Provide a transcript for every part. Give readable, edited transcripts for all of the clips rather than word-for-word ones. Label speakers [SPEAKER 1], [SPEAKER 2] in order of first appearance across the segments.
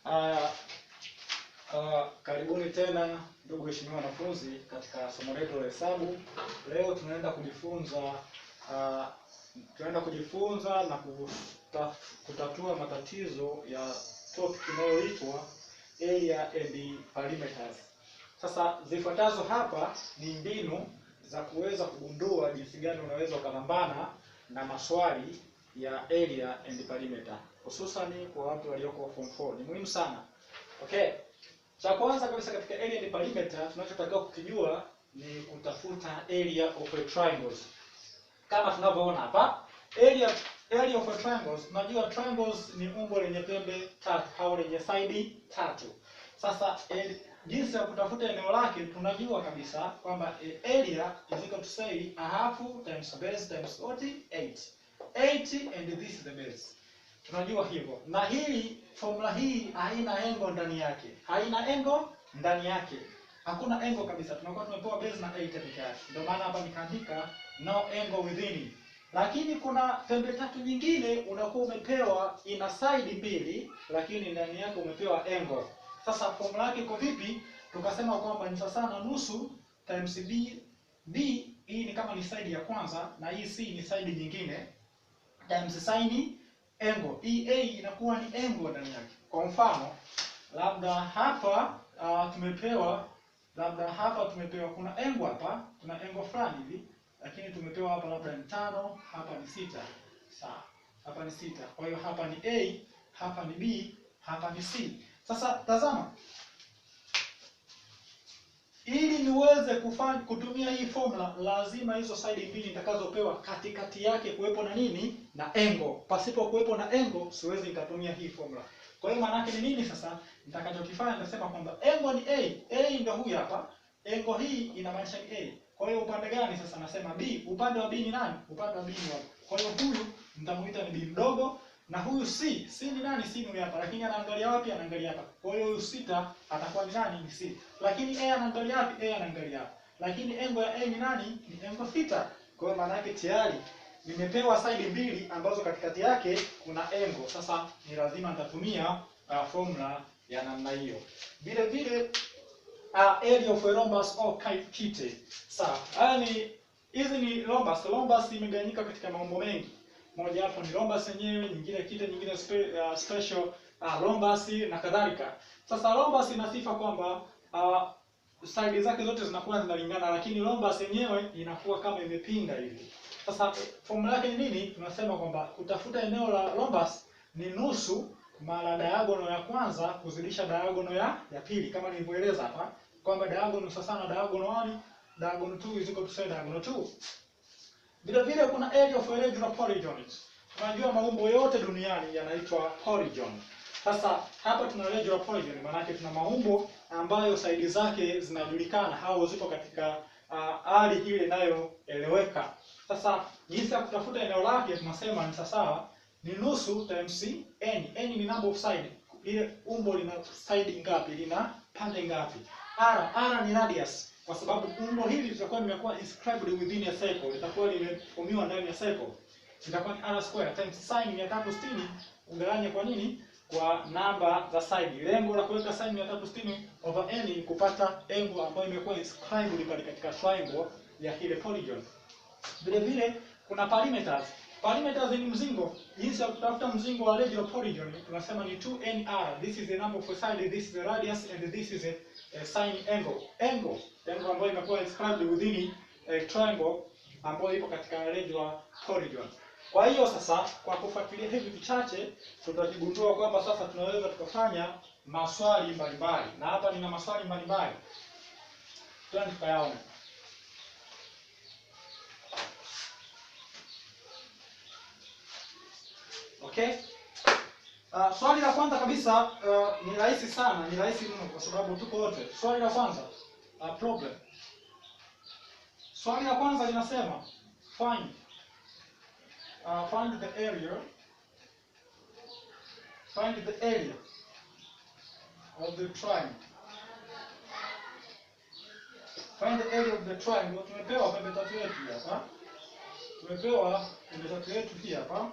[SPEAKER 1] Uh, Karibuni tena ndugu heshimiwa wanafunzi katika somo letu la hesabu. Leo tunaenda kujifunza na kutatua matatizo ya topic inayoitwa area and perimeters. Sasa zifuatazo hapa ni mbinu za kuweza kugundua jinsi gani unaweza ukapambana na maswali ya area and perimeter, hususan kwa watu walioko form 4. Ni muhimu sana. Okay. Cha kwanza kabisa katika area and perimeter tunachotakiwa kukijua ni kutafuta area of a triangles. Kama tunavyoona hapa, area of a triangles, tunajua triangles ni umbo lenye pembe tatu au lenye side tatu. Sasa jinsi ya kutafuta eneo lake tunajua kabisa kwamba area is equal to say a half times base times 8. 8 and this is the base. Tunajua hivyo. Na hii formula hii haina engo ndani yake. Hakuna engo kabisa. Tunakuwa tumepewa base na 8 pekee yake. Ndio maana hapa nikaandika no angle within. Lakini kuna pembe tatu nyingine unakuwa umepewa ina side mbili lakini ndani yake umepewa engo. Sasa formula yake iko vipi? Tukasema kwamba ni sawa na nusu times b. B hii ni kama ni side ya kwanza na hii c ni side nyingine times sin angle. Hii a inakuwa ni angle ndani yake. Kwa mfano, labda hapa tumepewa kuna angle hapa, kuna angle fulani hivi, lakini tumepewa hapa labda ni 5, hapa ni 6. Sawa. Hapa ni 6. Kwa hiyo hapa ni a, hapa ni b, hapa ni c. Sasa tazama. Ili niweze kutumia hii formula lazima hizo side mbili nitakazopewa katikati yake kuwepo na nini? Na angle. Pasipo kuwepo na angle siwezi nikatumia hii formula. Kwa hiyo maana yake ni nini sasa? Nitakachokifanya nitasema kwamba angle ni a. A ndio huyu hapa. Angle hii inamaanisha ni a. Kwa hiyo upande gani sasa? Nasema b. Upande wa b ni nani? Upande wa b ni wapi? Kwa hiyo huyu nitamuita ni b mdogo. Na huyu C ni nani? C ni hapa, lakini anaangalia wapi? Anaangalia hapa. Kwa hiyo huyu 6 atakuwa ni nani? Ni C. Lakini A anaangalia wapi? A anaangalia hapa. Lakini angle ya A ni nani? Ni angle theta. Kwa hiyo maana yake tayari nimepewa side mbili ambazo katikati yake kuna angle. Sasa ni lazima nitatumia formula ya namna hiyo. Vile vile area of a rhombus or kite. Sawa. Hizi ni rhombus. Rhombus imegawanyika katika maumbo mengi. Moja hapo ni rhombus yenyewe, nyingine kite, nyingine special rhombus na kadhalika. Sasa rhombus ina sifa kwamba side zake zote zinakuwa zinalingana, lakini rhombus yenyewe inakuwa kama imepinda hivi. Sasa formula yake ni nini? Tunasema kwamba kutafuta eneo la rhombus ni nusu mara diagonal ya kwanza kuzidisha diagonal ya pili, kama nilivyoeleza hapa kwamba diagonal sawa na diagonal 1, diagonal 2 is equal to say diagonal 2. Vile vile kuna area of a regular polygon. Tunajua maumbo yote duniani yanaitwa polygon. Sasa hapa tuna regular polygon, maana yake tuna maumbo ambayo side zake zinajulikana au zipo katika hali ile inayoeleweka. Sasa jinsi ya kutafuta eneo lake tunasema ni sawa ni nusu times n. N ni number of side. Ile umbo lina side ngapi? Lina pande ngapi? R ni radius. Kwa sababu umbo hili litakuwa limekuwa inscribed within a circle, litakuwa limeformiwa ndani ya circle. Itakuwa ni r square times sin 360 ugawanye kwa nini? Kwa namba za side. Lengo la kuweka sin 360 over n ni kupata angle ambayo imekuwa inscribed pale katika triangle ya ile polygon. Vile vile kuna perimeters. Perimeters ni mzingo. Jinsi ya kutafuta mzingo wa regular polygon tunasema ni 2nr. This is the number of side, this is the radius and this is a sin angle. Angle ambayo imekuwa inscribed within a triangle ambayo ipo katika regular polygon. Kwa hiyo sasa kwa kufuatilia hivi vichache tutakigundua kwamba sasa tunaweza tukafanya maswali mbalimbali. Na hapa nina maswali mbalimbali. Twende tukayaone. Okay? Swali la kwanza kabisa ni rahisi sana, ni rahisi mno kwa sababu tuko wote. Swali la kwanza, problem. Swali la kwanza linasema find the area of the triangle. Find the area of the triangle. Tumepewa pembe tatu yetu hapa.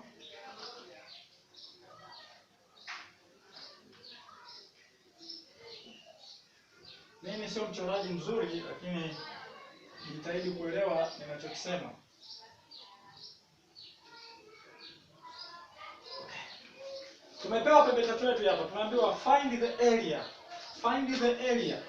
[SPEAKER 1] sio mchoraji mzuri, lakini jitahidi kuelewa ninachokisema. Tumepewa pembe tatu yetu hapa. Tunaambiwa find the area. Find the area.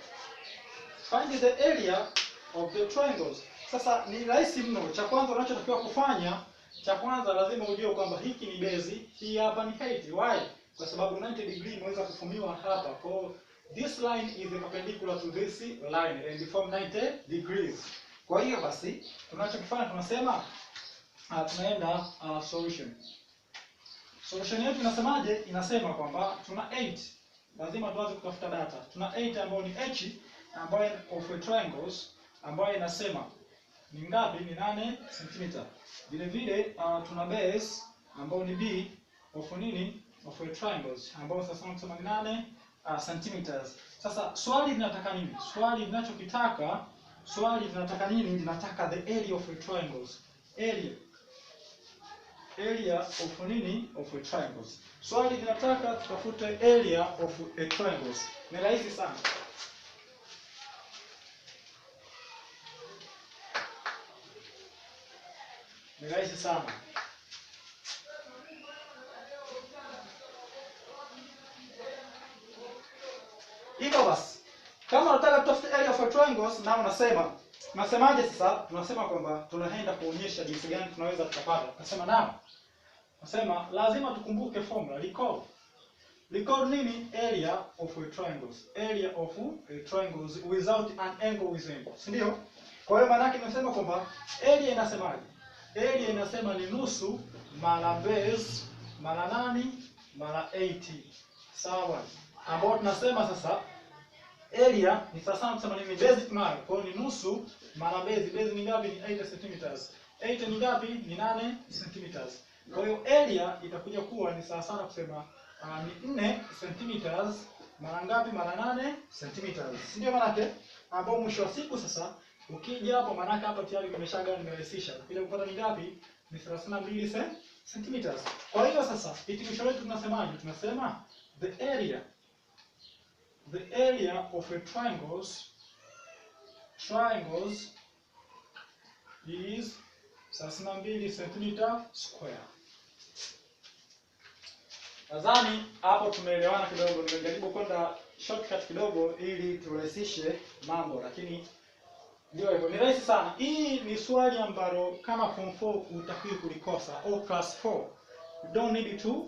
[SPEAKER 1] Find the area of the triangles. Sasa ni rahisi mno. Cha kwanza unachotakiwa kufanya, cha kwanza lazima ujue kwamba hiki ni base, hii hapa ni height. Why? Kwa sababu 90 degree inaweza kufumiwa hapa. Kwa this line is perpendicular to this line and form 90 degrees. Kwa hiyo basi tunachokifanya tunasema tunaenda solution. Solution yetu inasemaje? Inasema kwamba tuna 8. Lazima tuanze kutafuta data. Tuna 8 ambayo ni h ambayo of a triangles ambayo inasema ni ngapi? Ni 8 cm. Vile vile tuna base ambayo ni b of nini? Of a triangles ambayo sasa tunasema ni 8 cm. Sasa swali linataka nini? Swali linataka nini? Linataka the area of a triangles. Area of nini? Of a triangles. Swali linataka tutafute area of a triangles. Ni rahisi sana. Ni rahisi sana. Hivyo basi, kama unataka tutafute area of a triangles, na unasemaje sasa? Tunasema kwamba tunaenda kuonyesha jinsi gani tunaweza tukapata. Nasema nao. Nasema lazima tukumbuke formula. Recall nini? Area of a triangles. Area of a triangles without an angle within. Si ndio? Kwa hiyo maana yake nasema kwamba area inasemaje? Area inasema ni nusu mara base mara nani mara 80. Sawa. Ambao tunasema sasa area ni sasa tunasema ni base tunayo. Kwa hiyo ni nusu mara base. Base ni ngapi? Ni 8 cm. 8 ni ngapi? Ni 8 cm. Kwa hiyo area itakuja kuwa ni sawa sana kusema ni 4 cm mara ngapi? Mara 8 cm. Ndio maana yake ambao mwisho wa siku sasa ukija hapo maana yake hapa tayari nimerahisisha. Ukija kupata ni ngapi? Ni 32 cm. Kwa hiyo sasa hitimisho letu tunasemaje? Tunasema the area of a triangles is 32 cm square. Nadhani hapo tumeelewana kidogo. Nimejaribu kwenda shortcut kidogo ili turahisishe mambo, lakini ndio hivyo. Ni rahisi sana. Hii ni swali ambalo kama form 4 utakiwa kulikosa au class 4. You don't need to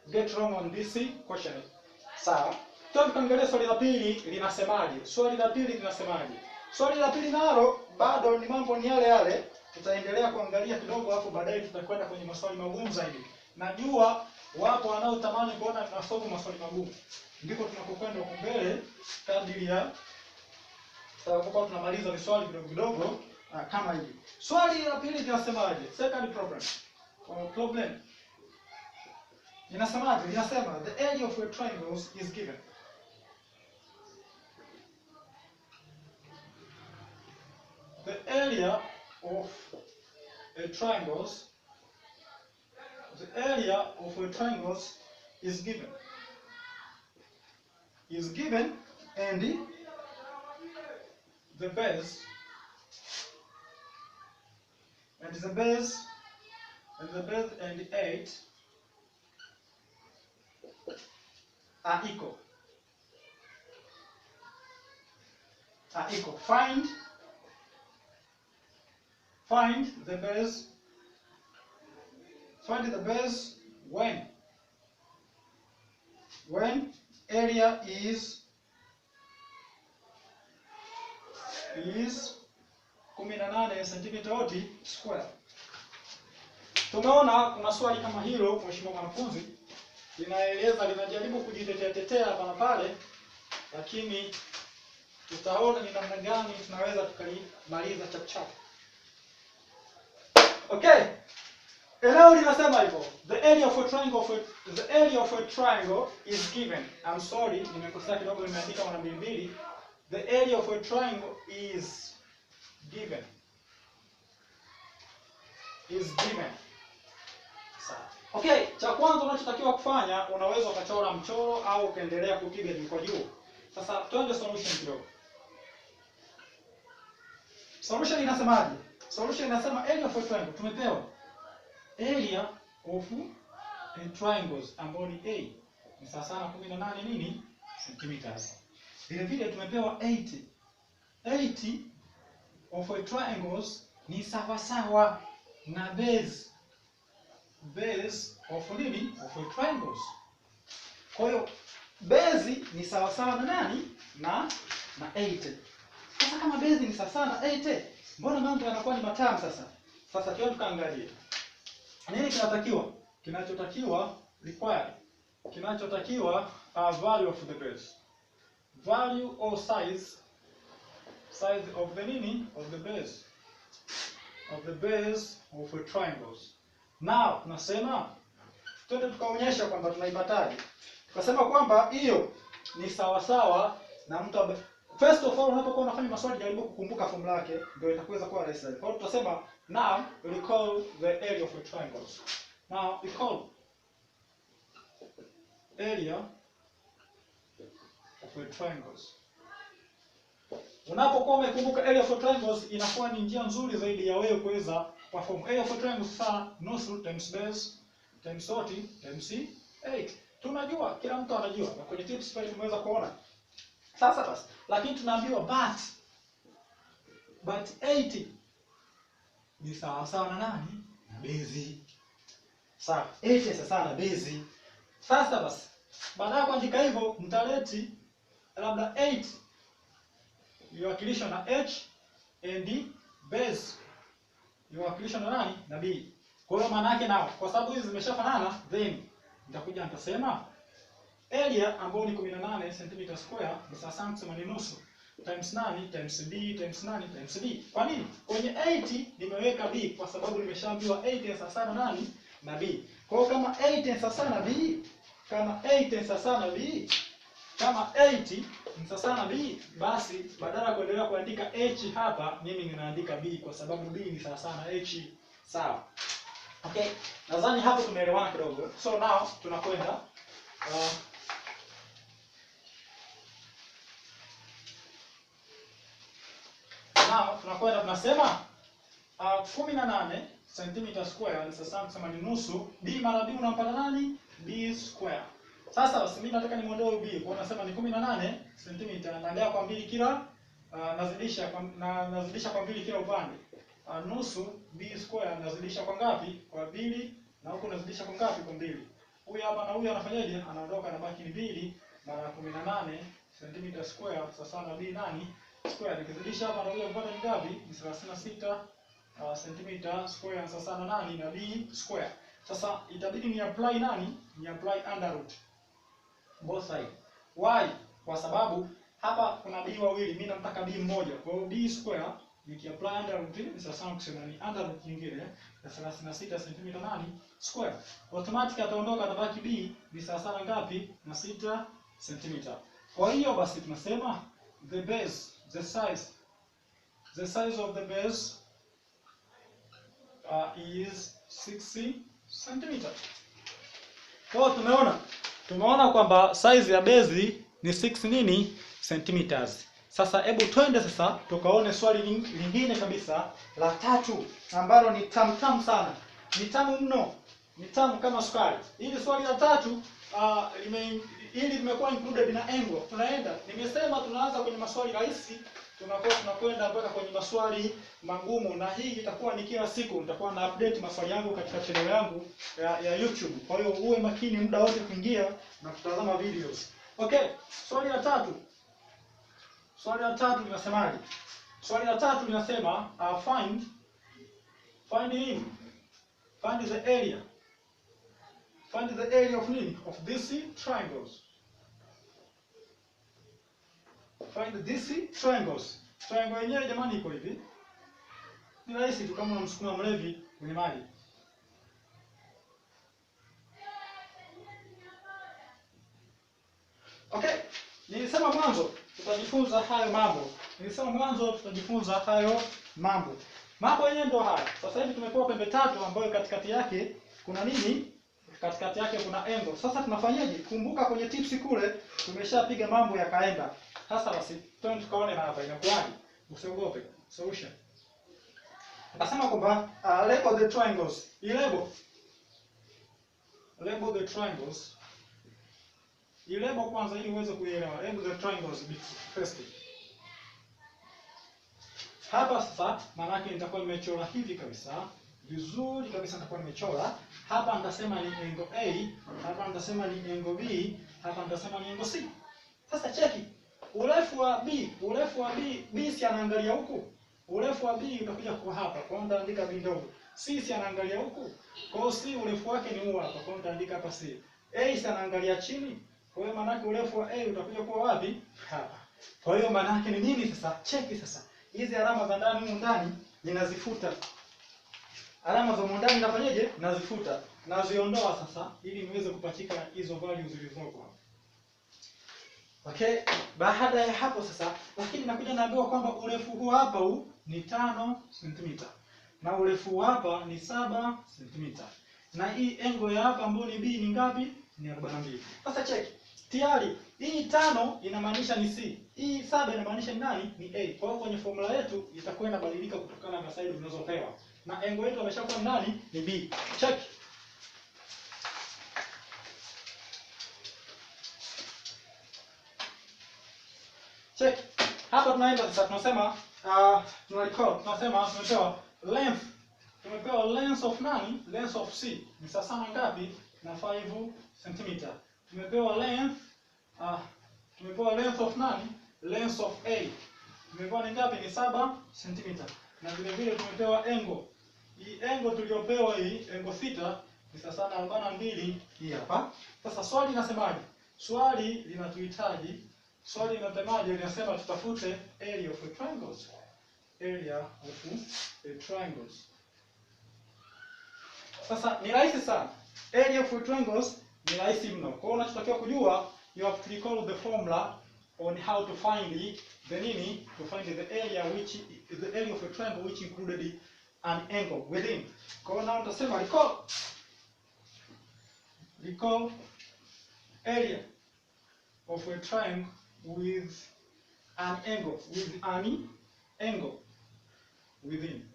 [SPEAKER 1] get wrong on this question. Sawa. Tuangalie swali la pili linasemaje. Swali la pili nalo bado ni mambo ni yale. Tutaendelea kuangalia kidogo hapo baadaye tutakwenda kwenye maswali magumu zaidi. Najua wapo wanaotamani kuona tunasolve maswali magumu. Ndiko tunakokwenda huko mbele kadri ya tutakapokuwa tunamaliza miswali vidogo kama hivi. Swali la pili linasemaje? Second problem. Linasemaje? Linasema the area of a triangle is given. The area of a triangle is given. And the base and the 8 are equal. Find the base when area is 18 cm square. Tumeona kuna swali kama hilo mheshimiwa mwanafunzi, linajaribu kujitetea hapa na pale, lakini tutaona ni namna gani tunaweza tukalimaliza chap. Okay. Eneo linasema hivyo. The area of a triangle is given. I'm sorry, nimekosea kidogo, nimeandika mara mbili. The area of a triangle is given. Sawa. Okay, cha kwanza unachotakiwa kufanya, unaweza ukachora mchoro au ukaendelea kupiga kwa juu. Sasa twende solution kidogo. Solution inasemaje? Solution inasema area of a triangle. Tumepewa area of a triangles ambayo ni A ni sawa sana 18 nini centimeters. Vile vile tumepewa 80 of a triangles ni sawa sawa na base of nini of a triangles. Kwa hiyo base ni sawa sawa na nani na 80. Sasa kama base ni sawa sawa na 80, mbona mambo yanakuwa ni matamu sasa? Sasa tuone tukaangalie. Nini kinatakiwa? Kinachotakiwa value of the base. Value or size of the nini of the base of a triangles. Now tunasema twende tukaonyesha kwamba tunaipataje. Tukasema kwamba hiyo ni sawa sawa na mtu first of all unapokuwa unafanya maswali jaribu kukumbuka formula yake ndio itakuweza kuwa rahisi. Kwa hiyo tutasema now recall the area of a triangle. Now recall area of a triangles. Unapokuwa umekumbuka area of a triangles inakuwa ni njia nzuri zaidi ya wewe kuweza perform area of a triangles sawa nusu times base times 40 times 8. Tunajua, kila mtu anajua na kwenye tips pale tumeweza kuona. Sasa basi, lakini tunaambiwa but 80 ni sawa sawa na nani? Na base. Sawa, 80 sawa sawa na base. Sasa basi, baada ya kuandika hivyo mtaleti labda 8 iwakilishwa na h and base iwakilishwa na nani? Na b. Kwa hiyo maana yake nao, kwa sababu hizi zimeshafanana, then nitakuja nitasema area ambayo ni 18 cm square ni sawa kusema ni nusu times nani times b times nani times b. Kwa nini? Kwenye 80 nimeweka b kwa sababu nimeshaambiwa 80 ni sawa na nani? Na b. Kwa hiyo kama 80 ni sawa na b, kama 80 ni sawa na b, kama 80 ni sawa na b, basi badala ya kuendelea kuandika h hapa, mimi ninaandika b kwa sababu b ni sawa na h. Sawa. Okay, nadhani hapo tumeelewana kidogo. So now tunakwenda tunasema 18 cm square ni sawa kusema ni nusu b mara b unampata nani? B square. Sasa basi mimi nataka nimuondoe b. Kwa hiyo nasema ni 18 cm naangalia kwa mbili kila nazidisha kwa mbili kila upande. Nusu b square nazidisha kwa ngapi? Kwa 2 na huko nazidisha kwa ngapi? Kwa 2. Huyu hapa na huyu anafanyaje? Anaondoka na baki ni 2 mara 18 cm square sawa na b nani? Square. Nikizidisha hapa na huyu upande ni ngapi? Ni 36 cm square sawa na nani? Na b square. Sasa itabidi ni apply nani? Ni apply under root both side. Why? Kwa sababu hapa kuna b wawili, mimi nataka b mmoja. Kwa hiyo b square nikiapply under root ni sawa kusema ni under root nyingine ya 36 cm nani? Square. Automatic ataondoka atabaki b ni sawa ngapi? Na 6 cm. Kwa hiyo basi tunasema the base, the size of the base is 60 cm. Kwa hiyo tumeona kwamba size ya base ni 6 nini centimeters. Sasa hebu twende sasa tukaone swali lingine kabisa la tatu ambalo ni tamu sana. Ni tamu mno. Ni tamu kama sukari. Hili swali la tatu limekuwa included na angle. Nimesema tunaanza kwenye maswali rahisi, tunakwenda mpaka kwenye maswali magumu, na hii itakuwa ni kila siku nitakuwa na update maswali yangu katika channel yangu ya YouTube. Kwa hiyo uwe makini muda wote kuingia na kutazama videos. Okay, swali la tatu linasemaje? Swali la tatu linasema find the area. Find the area of these triangles. Find these triangles. Triangle yenyewe jamani iko hivi. Ni rahisi tu kama unamsukuma mlevi kwenye maji. Okay, nilisema mwanzo tutajifunza hayo mambo. Mambo yenyewe ndo haya. Sasa hivi tumepewa pembe tatu ambayo katikati yake kuna nini? Katikati yake kuna angle. Sasa tunafanyaje? Kumbuka kwenye tips kule tumeshapiga mambo yakaenda. Sasa basi twende tukaone na hapa inakuwaje. Usiogope. Solution. Akasema kwamba label the triangles. Label the triangles. Label kwanza ili uweze kuelewa. Label the triangles first. Hapa sasa maana yake nitakuwa nimechora hivi kabisa. Vizuri kabisa nitakuwa nimechora. Hapa nitasema ni angle A, hapa nitasema ni angle B, hapa nitasema ni angle C. Sasa cheki. Urefu wa B si anaangalia huku. Urefu wa B utakuja kwa hapa. Kwa hiyo nitaandika B ndogo. C si anaangalia huku. Kwa hiyo C urefu wake ni huu hapa. Kwa hiyo nitaandika hapa C. A si anaangalia chini. Kwa hiyo maana yake urefu wa A utakuja kwa wapi? Hapa. Kwa hiyo maana yake ni nini sasa? Cheki sasa. Hizi alama za ndani huko ndani ninazifuta. Alama za ndani nafanyaje? Nazifuta. Naziondoa sasa ili niweze kupachika hizo values zilizoko hapa. Okay, baada ya hapo sasa, lakini nakuja naambiwa kwamba urefu huu hapa huu ni 5 cm. Na urefu hapa ni 7 cm. Na hii angle ya hapa ambayo ni B ni ngapi? Ni 42. Sasa check. Tayari hii 5 inamaanisha ni C. Hii 7 inamaanisha ni nani? Ni A. Kwa hiyo kwenye formula yetu itakuwa inabadilika kutokana na side zinazopewa. Na angle yetu ameshakuwa nani? Ni B. Check. Check. Hapa tunaenda sasa tunasema tunasema tumepewa length. Tumepewa length of nani? Length of C. Ni sawa na ngapi? Na 5 cm. Tumepewa length of nani? Length of A. Tumepewa ni ngapi? Ni 7 cm. Na vile vile tumepewa angle. Hii angle tuliyopewa hii angle theta ni sawa na 42 hii hapa. Sasa swali linasemaje? Swali linatuhitaji linasema tutafute area of a triangles. Area of a triangles. Sasa ni rahisi sana. Area of a triangles ni rahisi mno. Kwa hiyo unachotakiwa kujua, you have to recall the formula on how to find the nini, to find the area of a triangle which included an angle within. Kwa hiyo now tutasema recall area of a triangle with an angle within,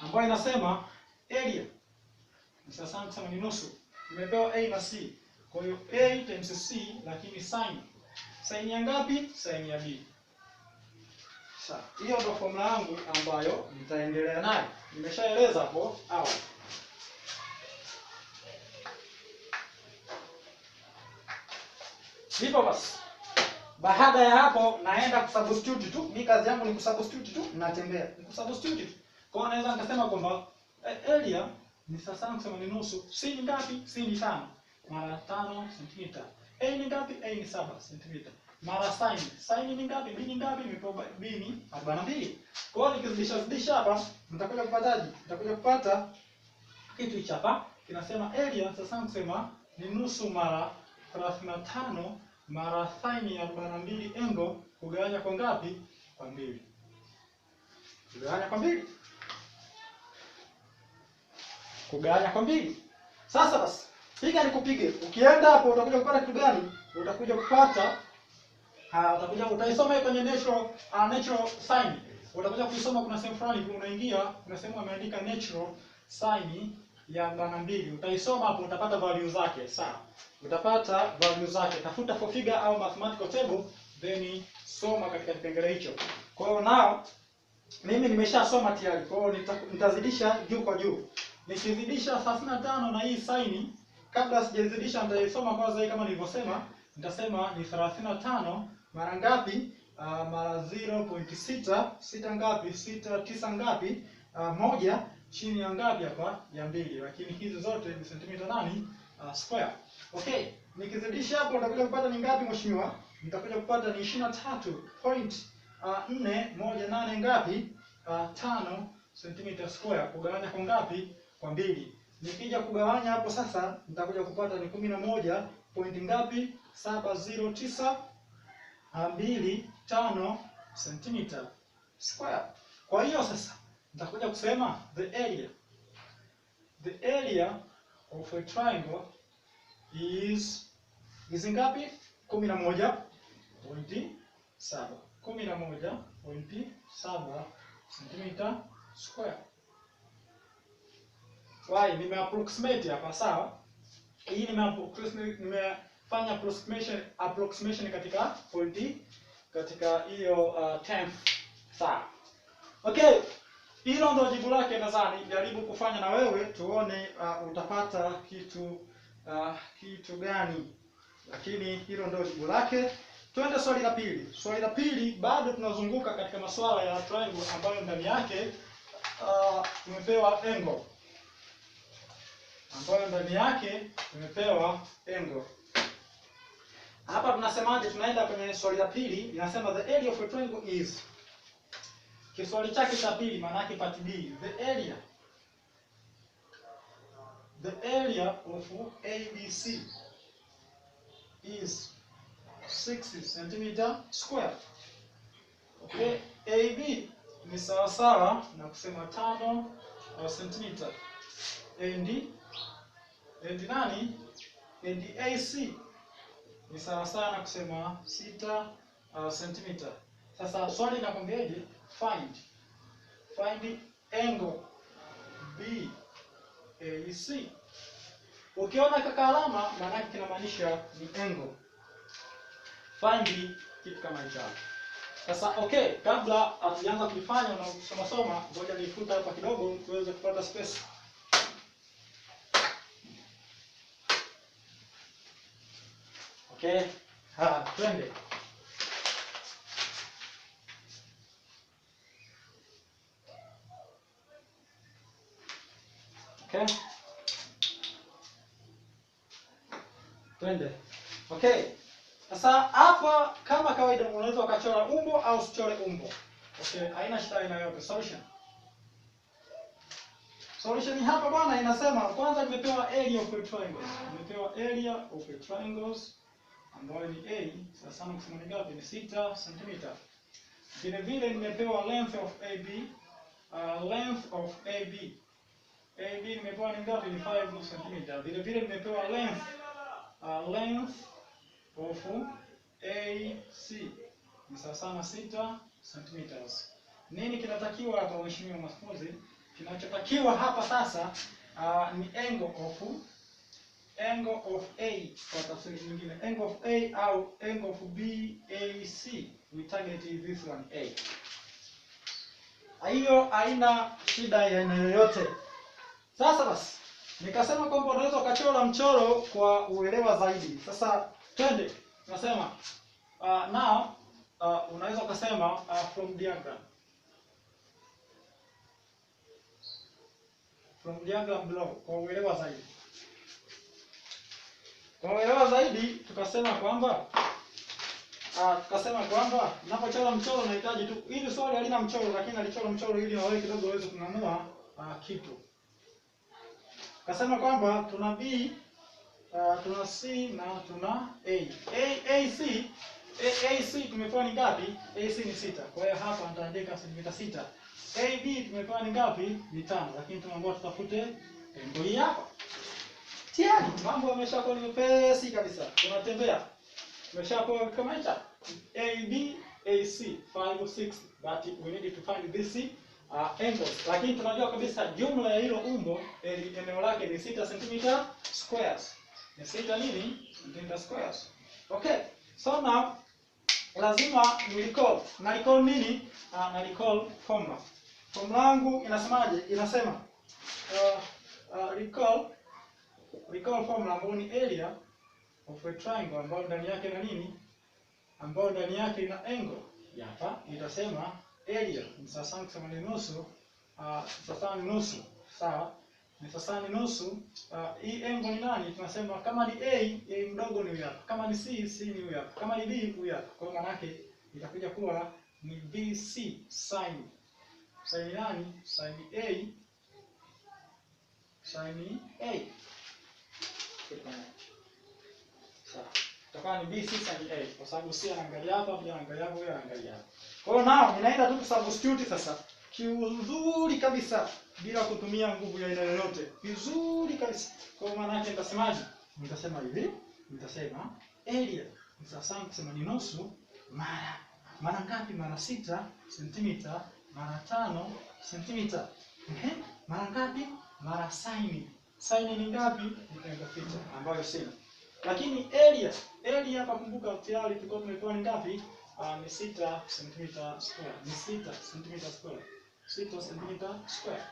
[SPEAKER 1] ambayo inasema area sasa kusema ni nusu. Imepewa A na C. Kwa hiyo A times C, lakini sin ya ngapi? Sin ya B. Sasa hiyo ndio formula yangu ambayo nitaendelea nayo. Nimeshaeleza hapo awali. Hivyo basi, baada ya hapo naenda kusubstitute tu. Mimi kazi yangu ni kusubstitute tu, natembea. Ni kusubstitute tu. Kwa hiyo naweza nikasema kwamba area ni sasa kusema ni nusu. C ni ngapi? C ni 5 mara 5 cm. A ni ngapi? A ni 7 cm. Mara sin ni ngapi? B ni ngapi? B ni 42. Kwa hiyo nikizidisha hapa mtakuja kupataje? Mtakuja kupata kitu hichi hapa. Kinasema area sasa kusema ni nusu mara 35 mara sin ya 42 angle kugawanya kwa ngapi? Kwa 2. Kugawanya kwa 2. Kugawanya kwa 2. Sasa basi, piga nikupige. Ukienda hapo utakuja kupata kitu gani? Utakuja kupata utaisoma kwenye natural sign. Utakuja kuisoma, kuna sehemu fulani unaingia, kuna sehemu ameandika natural sign ya 42. Utaisoma hapo utapata value zake. Sawa. Utapata value zake. Tafuta for figure au mathematical table, then soma katika kipengele hicho. Kwa hiyo nao mimi nimeshasoma tayari. Kwa hiyo nitazidisha juu kwa juu. Nikizidisha 35 na hii sin, kabla sijazidisha nitaisoma kwanza hii kama nilivyosema. Nitasema ni 35 mara ngapi? Mara 0.6, 6 ngapi? 6 9 ngapi? Moja chini ya ngapi hapa? Ya 2. Lakini hizi zote ni centimeter nani? Square. Okay, nikizidisha hapo nitakuja kupata ni ngapi mheshimiwa? Nitakuja kupata ni 23.418 ngapi? 5 cm square kugawanya kwa ngapi? Kwa 2. Nikija kugawanya hapo sasa nitakuja kupata ni 11 point ngapi? 70925 cm square. Kwa hiyo sasa nitakuja kusema the area of a triangle is ngapi? 11.7. 11.7 cm square. Y nimeapproximate hapa, sawa? Hii nimefanya approximation katika pointi, katika hiyo 10th, sawa? Okay, hilo ndio jibu lake. Nadhani jaribu kufanya na wewe tuone utapata kitu gani, lakini hilo ndio jibu lake. Twende swali la pili. Swali la pili bado tunazunguka katika masuala ya triangle ambayo ndani yake tumepewa angle, Hapa tunasemaje? Tunaenda kwenye swali la pili, inasema the area of a triangle is. Kiswali chake cha pili maana yake part B, the area of ABC is 6 cm square. Okay, AB ni sawa sawa na kusema 5 cm. And AC ni sawa sawa na kusema 6 cm. Sasa swali linakwambiaje? Find angle BAC. Ukiona kaka alama maana yake kinamaanisha ni angle. Find kitu kama hicho. Sasa okay, kabla hatujaanza kulifanya na kusoma, ngoja nifuta hapa kidogo tuweze kupata space. Okay, twende. Okay. Twende. Okay. Sasa hapa kama kawaida unaweza ukachora umbo au usichore umbo. Okay, haina shida aina yote. Solution hapa bwana inasema kwanza nimepewa area of a triangle. Nimepewa area of a triangles ambayo ni A. Sasa sana kusema ni ngapi? Ni 6 cm. Vile vile nimepewa length of AB. AB nimepewa ni ngapi? Ni 5 cm. Vile vile nimepewa length of AC ni sawa sana 6 cm. Nini kinatakiwa hapa mheshimiwa mwanafunzi? Kinachotakiwa hapa sasa ni angle of A, kwa tafsiri nyingine angle of A au angle of BAC. We target this one A. Hiyo haina shida ya aina yoyote. Sasa basi nikasema kwamba unaweza ukachora mchoro kwa uelewa zaidi. Sasa twende. Tunasema now unaweza ukasema from diagram below kwa uelewa zaidi. Kwa uelewa zaidi tukasema kwamba ninapochora mchoro nahitaji tu, hili swali halina mchoro lakini alichora mchoro ili na wewe kidogo uweze kung'amua kitu. Kasema kwamba tuna B, tuna C na tuna A. AC tumepewa ni ngapi? AC ni 6. Kwa hiyo hapa nitaandika sentimita 6. AB tumepewa ni ngapi? Ni 5. Lakini tunaambiwa tutafute angle hii hapa. Tayari mambo yameshakuwa ni mepesi kabisa. Tunatembea. Tumeshakuwa kama hicho. AB, AC 5 6. But we need to find this angles. Lakini tunajua kabisa jumla ya hilo umbo eneo lake ni 6 cm squares. Ni 6 nini? Cm squares. Okay. So now lazima ni recall. Na recall nini? Na recall formula. Formula yangu inasemaje? Inasema recall formula ambayo ni area of a triangle ambayo ndani yake na nini? Ambayo ndani yake ina angle. Hapa nitasema area ni sawa kusema ni nusu, sawa ni nusu. Sawa? Ni sawa ni nusu. Hii angle ni nani? Tunasema kama ni A mdogo ni huyu hapa. Kama ni C ni huyu hapa. Kama ni B huyu hapa. Kwa maana yake itakuja kuwa ni BC sin. Sin nani? Sin A. Sin A. Sawa. Itakuwa ni BC sin A kwa sababu C anaangalia hapa, B anaangalia hapo, huyo anaangalia hapo. Kwa hiyo nao ninaenda tu kusubstitute sasa kiuzuri kabisa bila kutumia nguvu ya aina yoyote. Vizuri kabisa. Kwa maana yake nitasemaje? Nitasema hivi, nitasema area ni sawa kusema ni nusu mara ngapi? Mara 6 cm mara 5 cm. Mara ngapi? Mara sin. Sin ni ngapi? Ni engo theta ambayo sina. Lakini area hapa kumbuka tayari tulikuwa tumepewa ni ngapi? Ni 6 cm square. Ni 6 cm square. 6 cm square.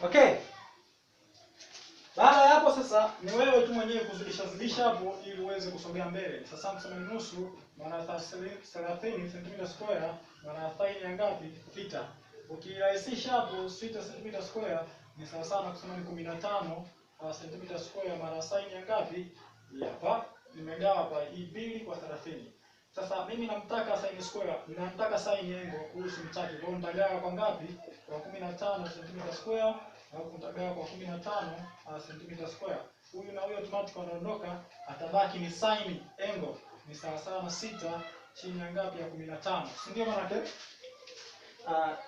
[SPEAKER 1] Okay. Baada ya hapo sasa ni wewe tu mwenyewe kuzidisha hapo ili uweze kusogea mbele. Sasa msema ni nusu maana 30 cm square maana sin ya ngapi? Theta. Ukirahisisha hapo 6 cm square ni sawa sana kusema ni 15 cm square maana sin ya ngapi? Hapa nimegawa hapa hii 2 kwa 30. Sasa mimi namtaka sin square, ninamtaka sin angle kuhusu mtaki. Kwa hiyo nitagawa kwa ngapi? Kwa 15 cm square au kutagawa kwa 15 cm square. Huyu na huyu automatic wanaondoka, atabaki ni sin angle ni sawa sawa na 6 chini ya ngapi? Ya 15. Si ndio maana yake?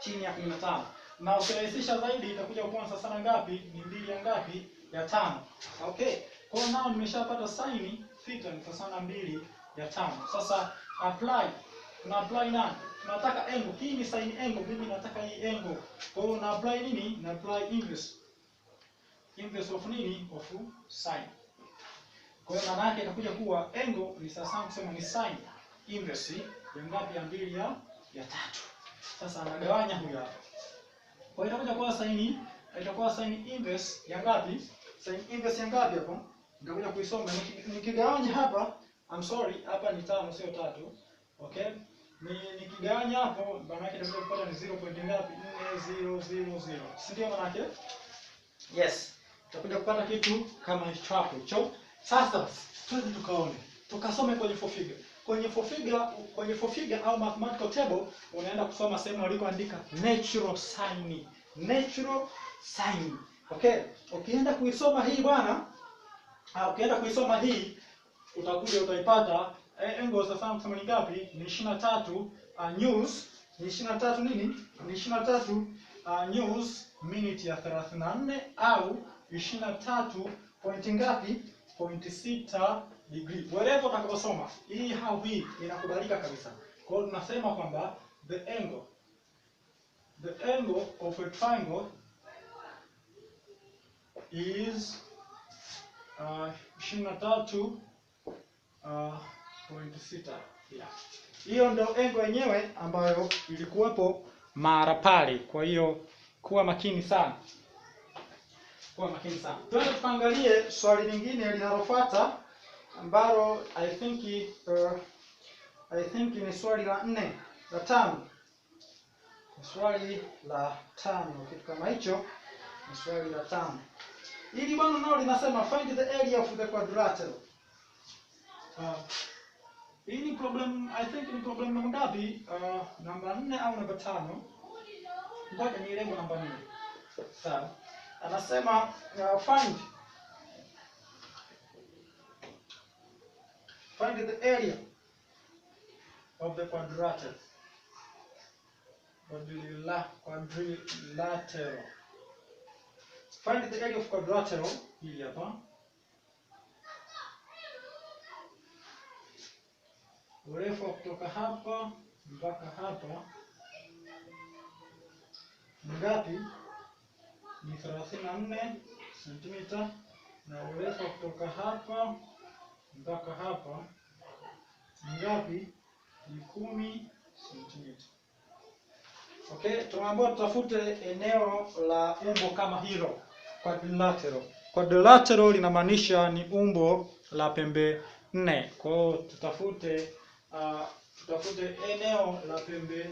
[SPEAKER 1] Chini ya 15. Na ukirahisisha zaidi itakuja kuwa sawa sana ngapi? Ni 2 ya ngapi? Ya 5. Okay. Kwa hiyo nao nimeshapata sin theta ni sawa sana 2 ya 5. Sasa apply. Tuna apply nani? Tunataka angle. Hii ni sin angle, mimi nataka hii angle. Kwa hiyo na apply nini? Na apply inverse. Inverse of nini? Of sin. Kwa hiyo maana yake itakuja kuwa angle ni sawa kusema ni sin inverse ya ngapi? Ya 2 ya 3. Sasa anagawanya huyu hapa. Kwa hiyo itakuja kuwa sin inverse ya ngapi? Sin inverse ya ngapi hapo? Nitakuja kuisoma nikigawanya hapa. I'm sorry, hapa ni 5 sio 3. Okay? Nikigawanya hapo maana yake itakuja kupata ni 0. Ngapi? 4000. Si ndio maana yake? Yes. Tutakuja kupata kitu kama hicho hapo hicho. Sasa twende tukaone. Tukasome kwenye four figure. Kwenye four figure au mathematical table unaenda kusoma sehemu walikoandika natural sin. Natural sin. Okay? Ukienda kuisoma hii bwana, ukienda kuisoma hii utakuja utaipata angle sasa kama ni ngapi? Ni 23 news. Ni 23 nini? Ni 23 news minute ya 34 au 23 point ngapi? Point 6 degree. Wherever utakaposoma hii hii inakubalika kabisa. Kwa hiyo tunasema kwamba the angle of a triangle is 23.6. Yeah. Hiyo ndio angle yenyewe ambayo ilikuwepo mara pale. Kwa hiyo kuwa makini sana. Twende tuangalie swali lingine linalofuata ambalo I think ni swali la 4, la 5. Swali la 5 kitu kama hicho ni swali la 5. Hili bwana nao linasema find the area of the quadrilateral. Hii ni problem, I think ni problem namba ngapi? Namba 4 au namba 5? Ngoja nielewe namba 4. Sawa. Anasema find the area of the quadrilateral. Find the area of quadrilateral. Hili hapa. Urefu kutoka hapa mpaka hapa ngapi? Ni 34 cm na urefu kutoka hapa mpaka hapa ngapi? Ni 10 cm. Okay, tunaambiwa tutafute eneo la umbo kama hilo, quadrilateral. Quadrilateral linamaanisha ni umbo la pembe 4. Kwa hiyo tutafute eneo la pembe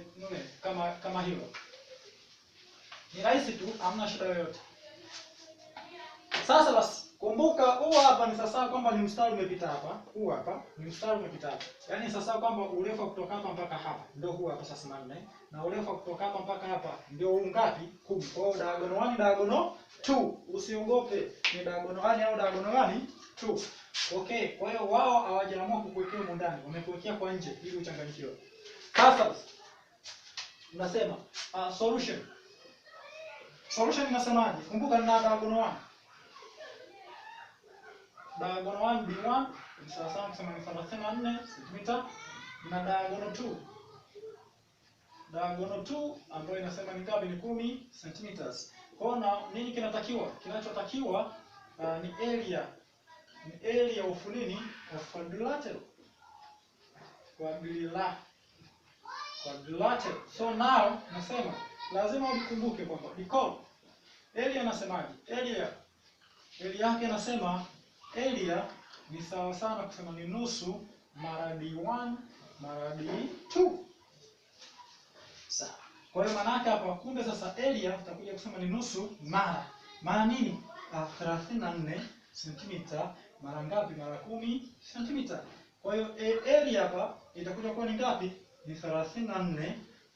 [SPEAKER 1] 4 kama hilo. Ni rahisi tu, hamna shida yoyote. Sasa basi, kumbuka huu hapa ni sasa kwamba ni mstari umepita hapa. Huu hapa ni mstari umepita hapa. Yaani sasa kwamba urefu kutoka hapa mpaka hapa ndio huu hapa sasa 4. Na urefu kutoka hapa mpaka hapa ndio huu ngapi? 10. Kwa hiyo diagonal 1 diagonal 2. Usiogope, ni diagonal 1 au diagonal 2. Okay, kwa hiyo wao hawajaamua kukuwekea huko ndani, wamekuwekea kwa nje ili uchanganyikiwe. Sasa tunasema solution. Solution inasemaje? Kumbuka nina diagonal 1. Diagonal 1 B1 ni sawa sawa kusema ni 34 cm na diagonal 2. Diagonal 2 ambayo inasema ni ngapi? Ni 10 cm. Kwa hiyo nini kinatakiwa? Kinachotakiwa ni area. Ni area of nini? Of quadrilateral. Quadrilateral. So now nasema lazima ulikumbuke kwamba recall area nasemaje? Area yake nasema area ni sawa sana kusema ni nusu mara D1 mara D2. Sawa. Kwa hiyo maana yake hapa kumbe sasa area tutakuja kusema ni nusu mara nini? 34 cm mara ngapi? Mara 10 cm. Kwa hiyo area hapa itakuja kuwa ni ngapi? Ni 34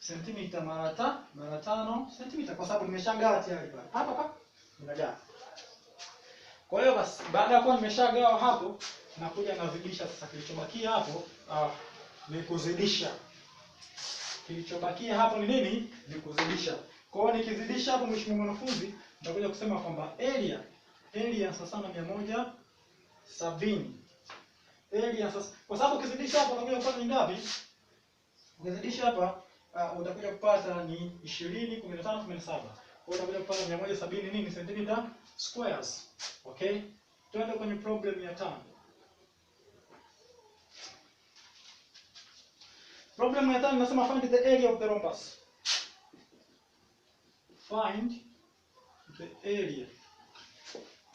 [SPEAKER 1] cm mara 5 cm kwa sababu nimeshagawa tayari pale. Hapa nimagawa. Kwa hiyo basi baada ya kuwa nimeshagawa hapo nakuja nazidisha sasa. Kilichobakia hapo ni kuzidisha. Kilichobakia hapo ni nini? Ni kuzidisha. Kwa hiyo nikizidisha hapo, mheshimiwa mwanafunzi, nitakuja kusema kwamba area sasa na 170. Area sasa kwa sababu ukizidisha hapo unakuja kupata ni ngapi? Ukizidisha hapa utakuja kupata ni 20, 15, 17. Kwa hiyo utakuja kupata 170 nini centimeter squares. Okay? Tuende kwenye problem ya 5. Problem ya 5 inasema find the area of the rhombus. Find the area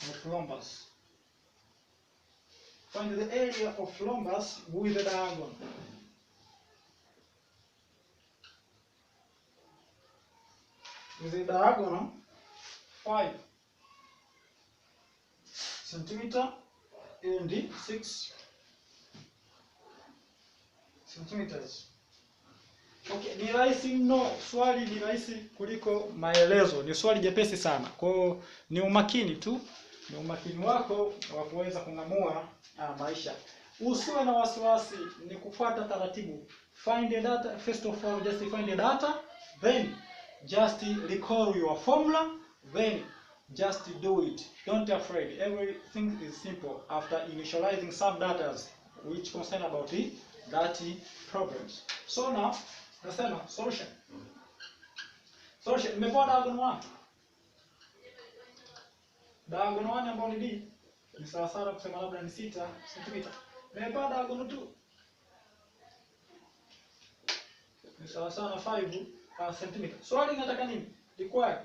[SPEAKER 1] of rhombus. Find the area of rhombus with the diagonal. With the diagonal 5 centimeter and 6 centimeters. Okay, ni rahisi mno, swali ni rahisi kuliko maelezo. Ni swali jepesi sana. Kwa hiyo ni umakini tu. Ni umakini wako wa kuweza kung'amua maisha. Usiwe na wasiwasi, ni kufuata taratibu. Find the data, first of all just find the data, then just recall your formula, then just do it. Don't be afraid. Everything is simple after initializing some data which concern about the dirty problems. So now, nasema solution. Solution nimepewa diagonal 1. Diagonal 1 ambayo ni D ni sawa sawa kusema labda ni 6 cm. Nimepewa diagonal 2. Ni sawa sawa na 5 cm. Swali linataka nini? Required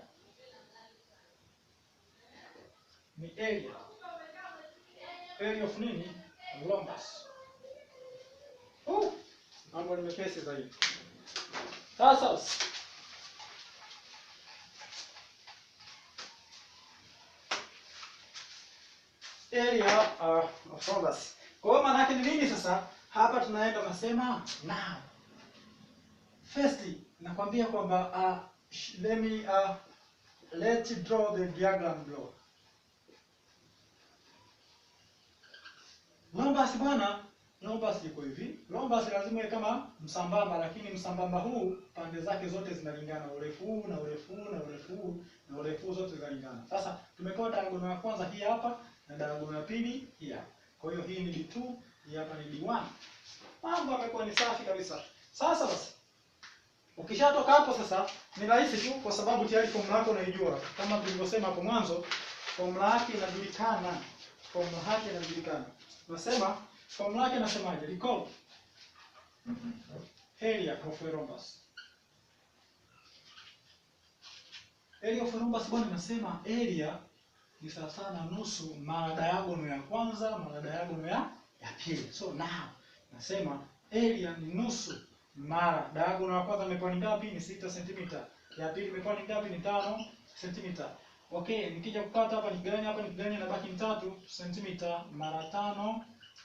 [SPEAKER 1] ni area. Area of nini? Rhombus. Mambo ni mepesi zaidi. Sasa area of rhombus. Kwa hiyo maana yake ni nini sasa? Hapa tunaenda nasema now. First nakwambia kwamba let's draw the diagram below. Rhombus bwana, rhombus iko hivi. Rhombus lazima iwe kama msambamba, lakini msambamba huu pande zake zote zinalingana. Urefu huu na urefu huu na urefu huu na urefu zote zinalingana. Sasa tumepewa diagonal ya kwanza hii hapa na diagonal ya pili hii hapa. Kwa hiyo hii ni D2, hii hapa ni D1. Mambo yamekuwa ni safi kabisa. Sasa basi ukishatoka hapo sasa ni rahisi tu kwa sababu tayari formula yako unaijua. Kama tulivyosema hapo mwanzo, formula yake inajulikana. Formula yake inajulikana. Nasema formula yake nasemaje? Recall area of a rhombus. Area of a rhombus bwana, nasema area ni sawa sana nusu mara diagonal ya kwanza mara diagonal ya pili. So now nasema area ni nusu mara diagonal ya kwanza imepewa ni ngapi? Ni 6 cm. Ya pili imepewa ni ngapi? Ni 5 cm. Okay, nikija kupata hapa nikigawanya hapa nikigawanya inabaki ni 3 cm mara 5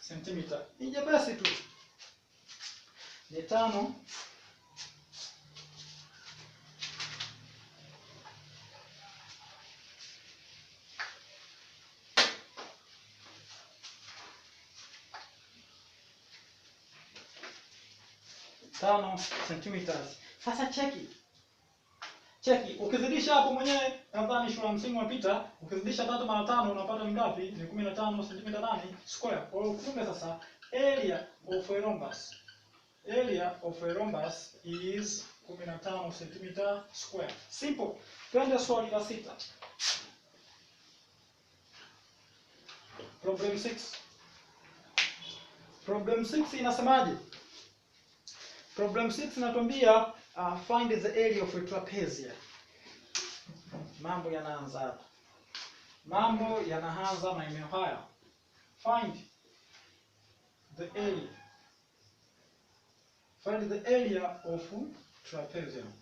[SPEAKER 1] cm. Nije basi tu. Ni 5 centimeters. Sasa cheki. Cheki, ukizidisha hapo mwenyewe nadhani shule ya msingi unapita, ukizidisha 3 mara 5 unapata ni ngapi? Ni 15 cm nani square. Kwa hiyo kumbe sasa area of a rhombus. Area of a rhombus is 15 cm square. Simple. Twende swali la 6. Problem 6. Problem 6 inasemaje? Problem 6 inatuambia find the area of a trapezium. Mambo yanaanza hapa. Mambo yanaanza maeneo haya. Find the area. Find the area of trapezium.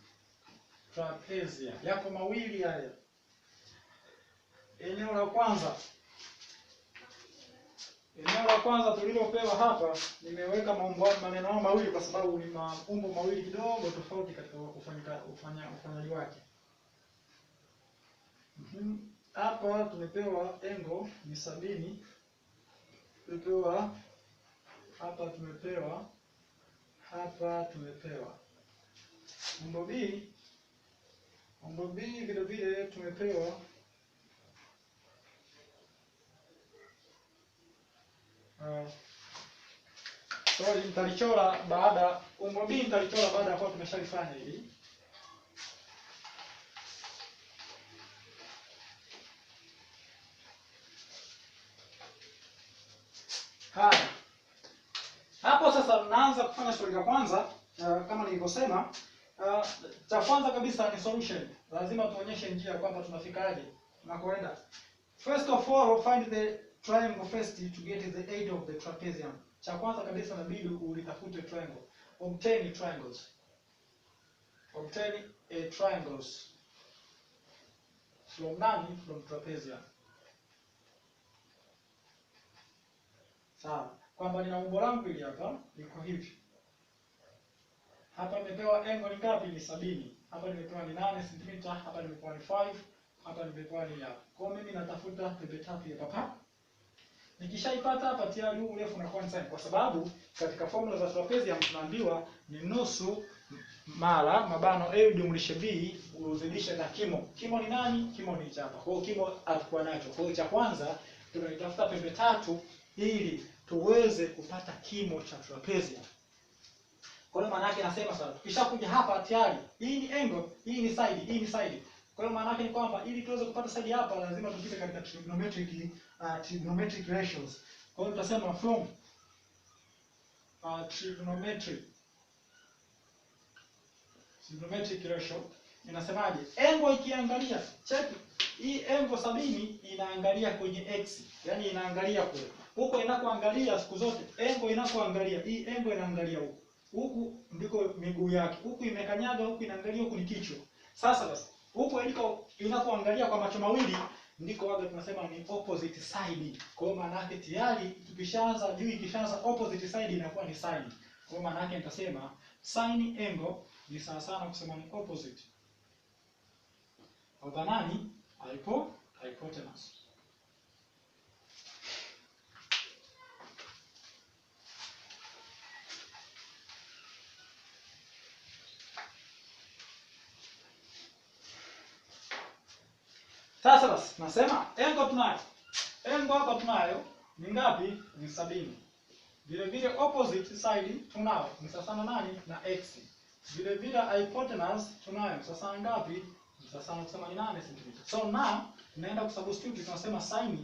[SPEAKER 1] Trapezium. Yapo mawili haya. Eneo la kwanza. Eneo la kwanza tulilopewa hapa nimeweka maneno mawili kwa sababu ni maumbo mawili kidogo tofauti katika ufanyaji wake. Hapa tumepewa angle ni 70. Tumepewa hapa tumepewa umbo B vile vile tumepewa sorry, nitalichora baada umbo B nitalichora baada ya kuwa tumeshalifanya hili. Haya. Hapo sasa tunaanza kufanya swali la kwanza kama nilivyosema. Cha kwanza kabisa ni solution. Lazima tuonyeshe njia kwamba tunafikaje tunakoenda. First of all, find the triangle first to get the area of the trapezium. Cha kwanza kabisa inabidi ulitafute triangle. Obtain triangles. Obtain a triangles. From nani? From trapezium. Sawa. Kwamba nina umbo langu hili hapa liko hivi. Hapa nimepewa angle ni ngapi? Ni 70. Hapa nimepewa ni 8 cm, hapa nimepewa ni 5, hapa nimepewa ni hapa. Kwa mimi natafuta pembe tatu ya hapa. Nikishaipata hapa tayari huu urefu unakuwa ni sawa, kwa sababu katika formula za trapezium tunaambiwa ni nusu mara mabano a jumlisha b uzidisha na kimo. Kimo ni nani? Kimo ni hapa. Kwa hiyo kimo atakuwa nacho. Kwa hiyo cha kwanza tunaitafuta pembe tatu ili tuweze kupata kimo cha trapezium. Kwa hiyo maana yake nasema sasa tukishakuja hapa tayari hii ni angle, hii ni side, hii ni side. Kwa hiyo maana yake ni kwamba ili tuweze kupata side hapa lazima tupite katika trigonometric ratios. Kwa hiyo tutasema from trigonometric ratio inasemaje? Angle ikiangalia, check hii angle 70 inaangalia kwenye x, yani inaangalia kule. Huko inakoangalia siku zote angle inakoangalia, hii angle inaangalia huko. Huku ndiko miguu yake. Huku imekanyaga, huku inaangalia, huku ni kichwa. Sasa basi, huku inakoangalia kwa macho mawili ndiko waga tunasema ni opposite side. Kwa hiyo maana yake tayari tukishaanza juu ikishaanza opposite side inakuwa ni sine. Kwa hiyo maana yake nitasema sine angle ni sawa sana kusema ni opposite of nani? Hypotenuse. Sasa basi nasema angle tunayo. Angle hapa tunayo ni ngapi? Ni 70. Vile vile opposite side tunayo ni sawa na nani? Na x. Vile vile hypotenuse tunayo sawa sana ngapi? Ni sawa na kusema ni 8 cm. So now tunaenda kusubstitute, tunasema sine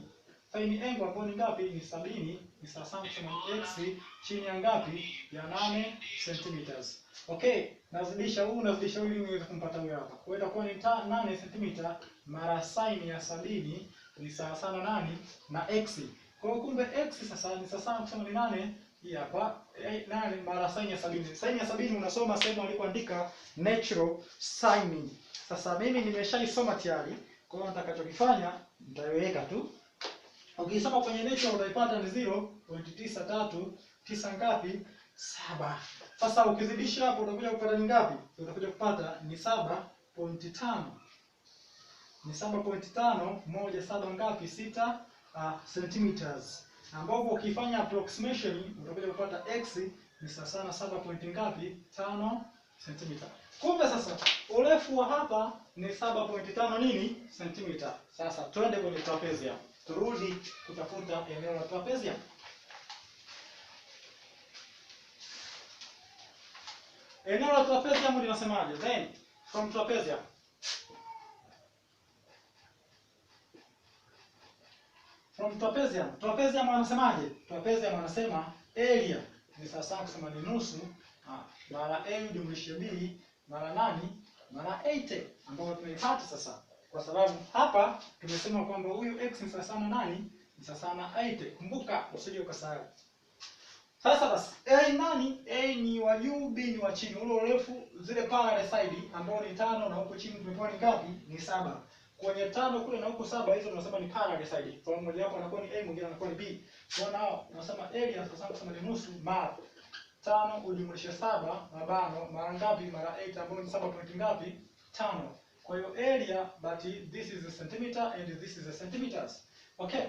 [SPEAKER 1] angle ambayo ni ngapi? Ni 70 ni sawa sana kusema ni x chini ya ngapi? Ya 8 cm. Okay, nazidisha huu ili niweze kumpata huyo hapa. Kwa hiyo itakuwa ni 8 cm mara sine ya 70 ni sawa sana nani? Na x. Kwa hiyo kumbe x sasa ni sawa sana kusema ni 8 hii hapa 8 mara sine ya 70. Sine ya 70 unasoma sehemu alikoandika natural sine. Sasa mimi nimeshaisoma tayari. Kwa hiyo nitakachokifanya nitaiweka tu. Ukisoma kwenye natural utaipata ni 0.939 ngapi? 7. Sasa ukizidisha hapo utakuja kupata ni ngapi? Utakuja kupata ni 7.5. Ni 7.5 moja 7 ngapi? 6 centimeters. Ambapo ukifanya approximation utakuja kupata x ni sawa sana 7 point ngapi? 5 cm. Kumbe sasa urefu urefu wa hapa ni 7.5 nini sentimita. Sasa twende kwenye trapezium. Turudi kutafuta eneo la trapezium. Eneo la trapezium linasemaje? Then from trapezium, trapezium anasemaje? Trapezium anasema area ni sasa kusema ni nusu mara a jumlisha b mara nani mara 80, ambayo tumeipata sasa, kwa sababu hapa tumesema kwamba huyu x ni sawa na nani? Ni sawa na 80. Kumbuka usije ukasahau. Sasa basi a nani? A ni wa juu, b ni wa chini. Ule urefu zile parallel side ambao ni 5 na huko chini tumepewa ni ngapi? Ni 7. Kwenye 5 kule na huko 7, hizo tunasema ni parallel side. Kwa mmoja wapo anakuwa ni a, mwingine anakuwa ni b. Kwa nao tunasema area sasa kusema ni nusu mara 5 ujumlisha 7 mabano mara ngapi? Mara 8, ambayo ni 7 point ngapi? 5. Kwa hiyo area, but this is a centimeter and this is a centimeters. Okay.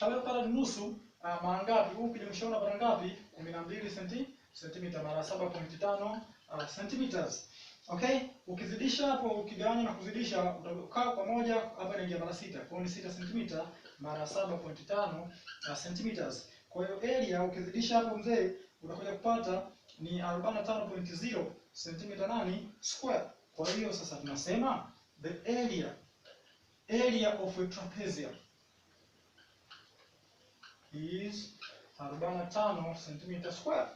[SPEAKER 1] Kama pala nusu mara ngapi? Huku nimeshaona mara ngapi? 12 centimeter mara 7.5 centimeters. Okay? Ukizidisha hapo, ukigawanya na kuzidisha, utakaa kwa moja, hapa inaingia mara 6. Kwa hiyo ni 6 centimeter mara 7.5 centimeters. Kwa hiyo area ukizidisha hapo mzee, utakuja kupata ni 45.0 centimeter nani square. Kwa hiyo sasa tunasema the area of a trapezium is 45 centimeter square.